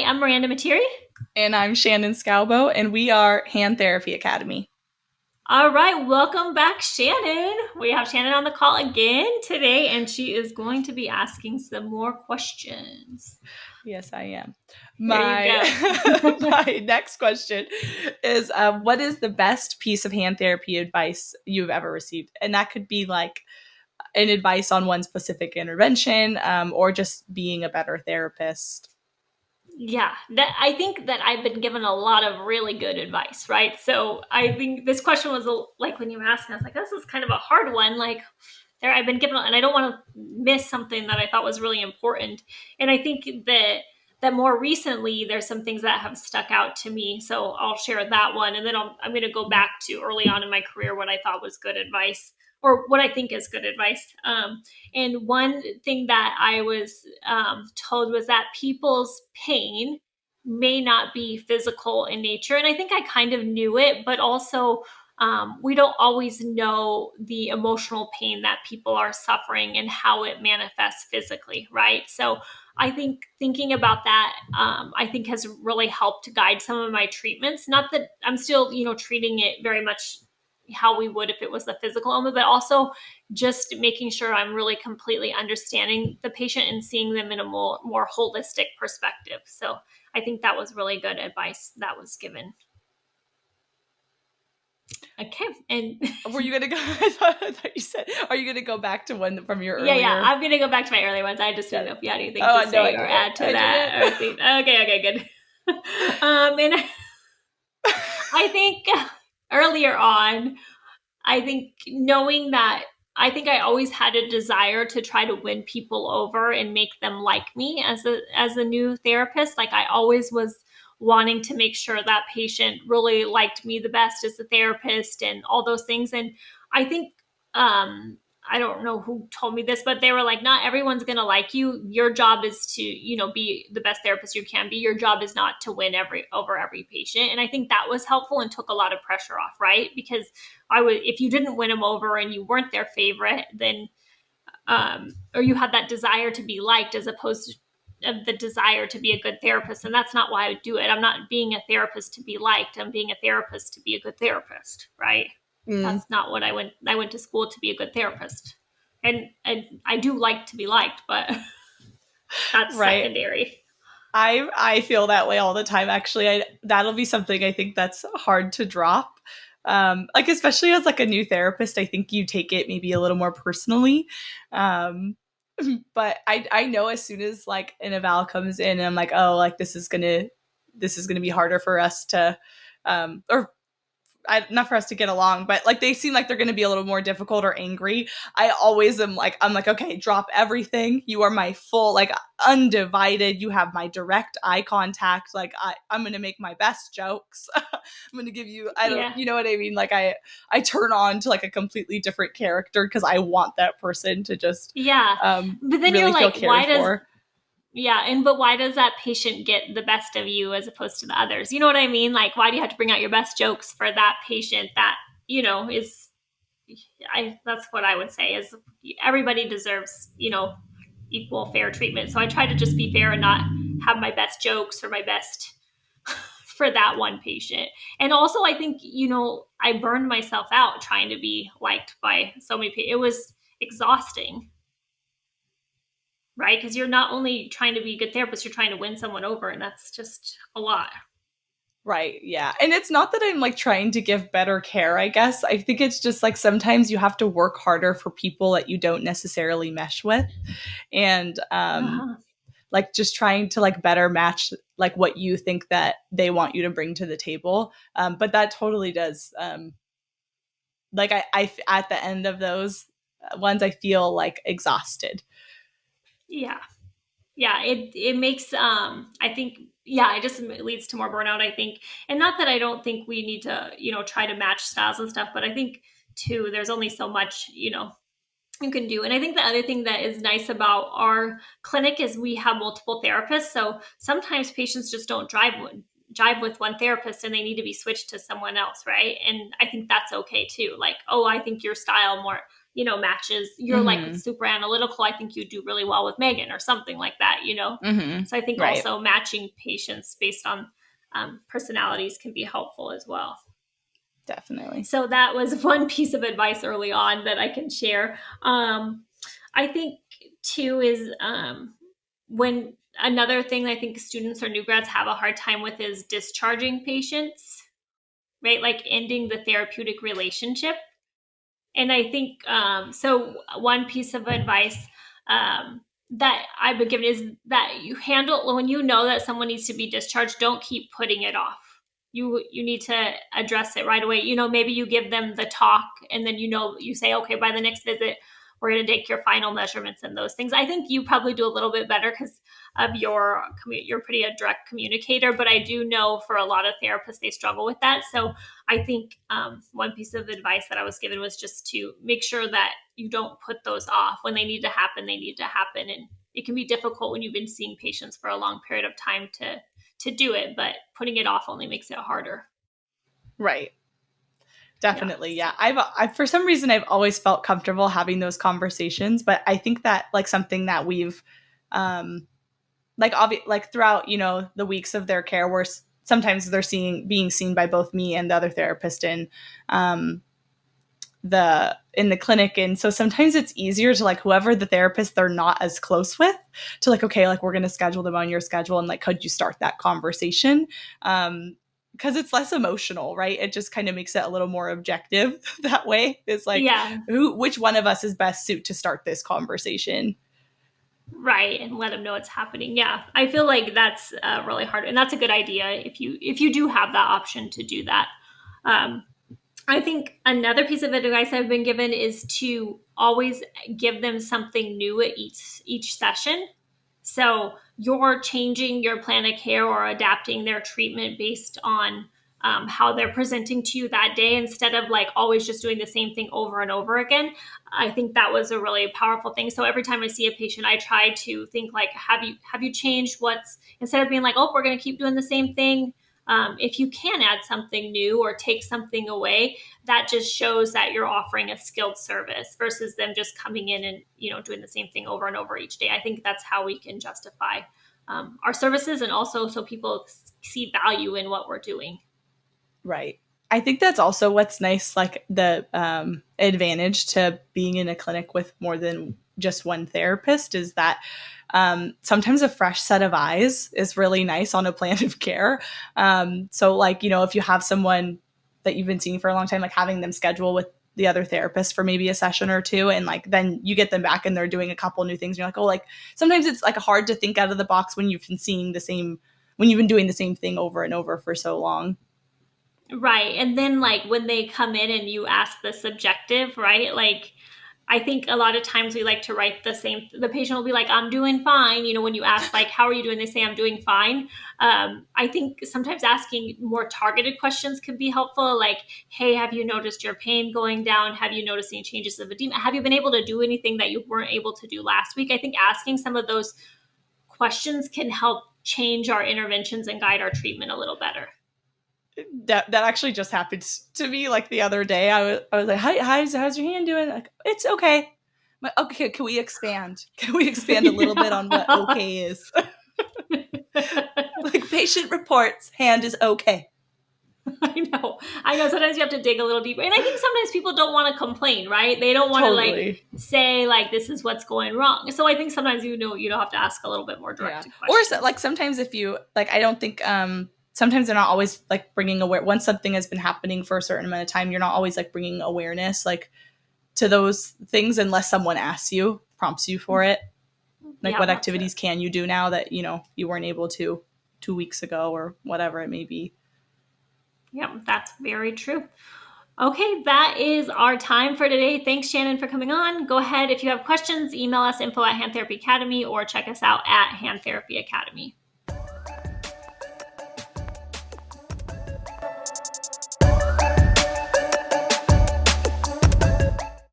I'm Miranda Materi. And I'm Shannon Scalbo, and we are Hand Therapy Academy. All right, welcome back, Shannon. We have Shannon on the call again today, and she is going to be asking some more questions. Yes, I am. Here you My go. my next question is, what is the best piece of hand therapy advice you've ever received? And that could be like an advice on one specific intervention, or just being a better therapist. Yeah, I think that I've been given a lot of really good advice, right? So I think this question was like when you were asking, I was like, this is kind of a hard one. Like I've been given, and I don't want to miss something that I thought was really important. And I think that more recently, there's some things that have stuck out to me. So I'll share that one, and then I'm going to go back to early on in my career what I thought was good advice, or what I think is good advice. And one thing that I was told was that people's pain may not be physical in nature. And I think I kind of knew it, but also we don't always know the emotional pain that people are suffering and how it manifests physically, right? So I think thinking about that, I think has really helped guide some of my treatments. Not that I'm still, treating it very much how we would if it was the physical ailment, but also just making sure I'm really completely understanding the patient and seeing them in a more holistic perspective. So I think that was really good advice that was given. Okay. And Were you gonna go? I thought you said, "Are you gonna go back to one from your yeah, earlier?" I'm going to go back to my earlier ones. I just didn't Yeah. know if you had anything to Oh no, I say or didn't. add to I that didn't. or think, okay, good. And I think earlier on, I think knowing that I think I always had a desire to try to win people over and make them like me as a new therapist. Like I always was wanting to make sure that patient really liked me the best as a therapist and all those things. And I think I don't know who told me this, but they were like, not everyone's going to like you. Your job is to, be the best therapist you can be. Your job is not to win over every patient. And I think that was helpful and took a lot of pressure off, right? Because if you didn't win them over and you weren't their favorite, then or you had that desire to be liked as opposed to the desire to be a good therapist. And that's not why I would do it. I'm not being a therapist to be liked. I'm being a therapist to be a good therapist, right? Mm, That's not what I went to school to be a good therapist. And I do like to be liked, but that's right. secondary. I feel that way all the time. Actually, that'll be something I think that's hard to drop. Like especially as like a new therapist, I think you take it maybe a little more personally. Um, but I know as soon as like an eval comes in, and I'm like, oh, like this is gonna be harder for us to, or not for us to get along, but like they seem like they're going to be a little more difficult or angry. I always am like, I'm like, okay, drop everything. You are my full, like, undivided. You have my direct eye contact. Like, I'm going to make my best jokes. I'm going to give you, I don't, Yeah. you know what I mean? Like, I turn on to like a completely different character because I want that person to just Yeah. But then you're really feel like, cared for. but why does that patient get the best of you as opposed to the others? You know what I mean? Like, why do you have to bring out your best jokes for that patient that, is, that's what I would say is everybody deserves, equal fair treatment. So I try to just be fair and not have my best jokes or my best for that one patient. And also I think, I burned myself out trying to be liked by so many people. It was exhausting, right? Because you're not only trying to be a good therapist, you're trying to win someone over, and that's just a lot. Right. Yeah. And it's not that I'm like trying to give better care, I guess. I think it's just like sometimes you have to work harder for people that you don't necessarily mesh with. And Uh-huh. like just trying to like better match like what you think that they want you to bring to the table. But that totally does. Like I at the end of those ones, I feel like exhausted. Yeah. Yeah. It makes, I think, yeah, it just leads to more burnout, I think. And not that I don't think we need to, try to match styles and stuff, but I think too, there's only so much, you can do. And I think the other thing that is nice about our clinic is we have multiple therapists. So sometimes patients just don't jive with one therapist and they need to be switched to someone else, right? And I think that's okay too. Like, oh, I think your style more matches. You're like Mm-hmm. super analytical. I think you do really well with Megan or something like that. Mm-hmm. So I think Right. also matching patients based on personalities can be helpful as well. Definitely. So that was one piece of advice early on that I can share. I think too is when another thing I think students or new grads have a hard time with is discharging patients, right? Like ending the therapeutic relationship. And I think so. One piece of advice that I've been given is that you handle when you know that someone needs to be discharged. Don't keep putting it off. You need to address it right away. Maybe you give them the talk, and then you say, okay, by the next visit, we're going to take your final measurements and those things. I think you probably do a little bit better because of you're pretty a direct communicator. But I do know for a lot of therapists they struggle with that. So I think one piece of advice that I was given was just to make sure that you don't put those off. When they need to happen, they need to happen. And it can be difficult when you've been seeing patients for a long period of time to do it, but putting it off only makes it harder. Right. Yeah. Definitely. So, Yeah. I've for some reason I've always felt comfortable having those conversations, but I think that like something that we've um like throughout, the weeks of their care where sometimes they're being seen by both me and the other therapist um in the clinic, and so sometimes it's easier to like whoever the therapist they're not as close with to like, okay, like we're going to schedule them on your schedule, and like could you start that conversation, because it's less emotional, right? It just kind of makes it a little more objective that way. It's like yeah, which one of us is best suited to start this conversation. right, and let them know it's happening. Yeah, I feel like that's really hard, and that's a good idea if you do have that option to do that. Um, I think another piece of advice I've been given is to always give them something new at each session. So you're changing your plan of care or adapting their treatment based on how they're presenting to you that day instead of like always just doing the same thing over and over again. I think that was a really powerful thing. So every time I see a patient, I try to think like, have you changed what's instead of being like, oh, we're going to keep doing the same thing. If you can add something new or take something away, that just shows that you're offering a skilled service versus them just coming in and doing the same thing over and over each day. I think that's how we can justify our services, and also so people see value in what we're doing. Right. I think that's also what's nice, like the advantage to being in a clinic with more than just one therapist is that sometimes a fresh set of eyes is really nice on a plan of care. So, like, if you have someone that you've been seeing for a long time, like having them schedule with the other therapist for maybe a session or two, and like then you get them back and they're doing a couple new things. And you're like, oh, like sometimes it's like hard to think out of the box when you've been doing the same thing over and over for so long. Right. And then like when they come in and you ask the subjective, right? Like I think a lot of times we like to write the patient will be like, I'm doing fine. When you ask like, how are you doing? They say, I'm doing fine. I think sometimes asking more targeted questions can be helpful. Like, hey, have you noticed your pain going down? Have you noticed any changes of edema? Have you been able to do anything that you weren't able to do last week? I think asking some of those questions can help change our interventions and guide our treatment a little better. That actually just happened to me like the other day. I was like, Hi, how's your hand doing? Like, it's okay. I'm like, okay, can we expand? Can we expand a little bit on what okay is? Like patient reports, hand is okay. I know. I know. Sometimes you have to dig a little deeper. And I think sometimes people don't want to complain, right? They don't want to like Totally. say like this is what's going wrong. So I think sometimes you don't have to ask a little bit more Yeah. directed Or so, questions. like sometimes if you like, I don't think sometimes they're not always like bringing aware once something has been happening for a certain amount of time. You're not always like bringing awareness like to those things unless someone asks you, prompts you for it. Like Yeah, what that's it. activities can you do now that you weren't able to 2 weeks ago or whatever it may be. Yeah, that's very true. Okay, that is our time for today. Thanks, Shannon, for coming on. Go ahead. If you have questions, email us info@Hand Therapy Academy or check us out at Hand Therapy Academy.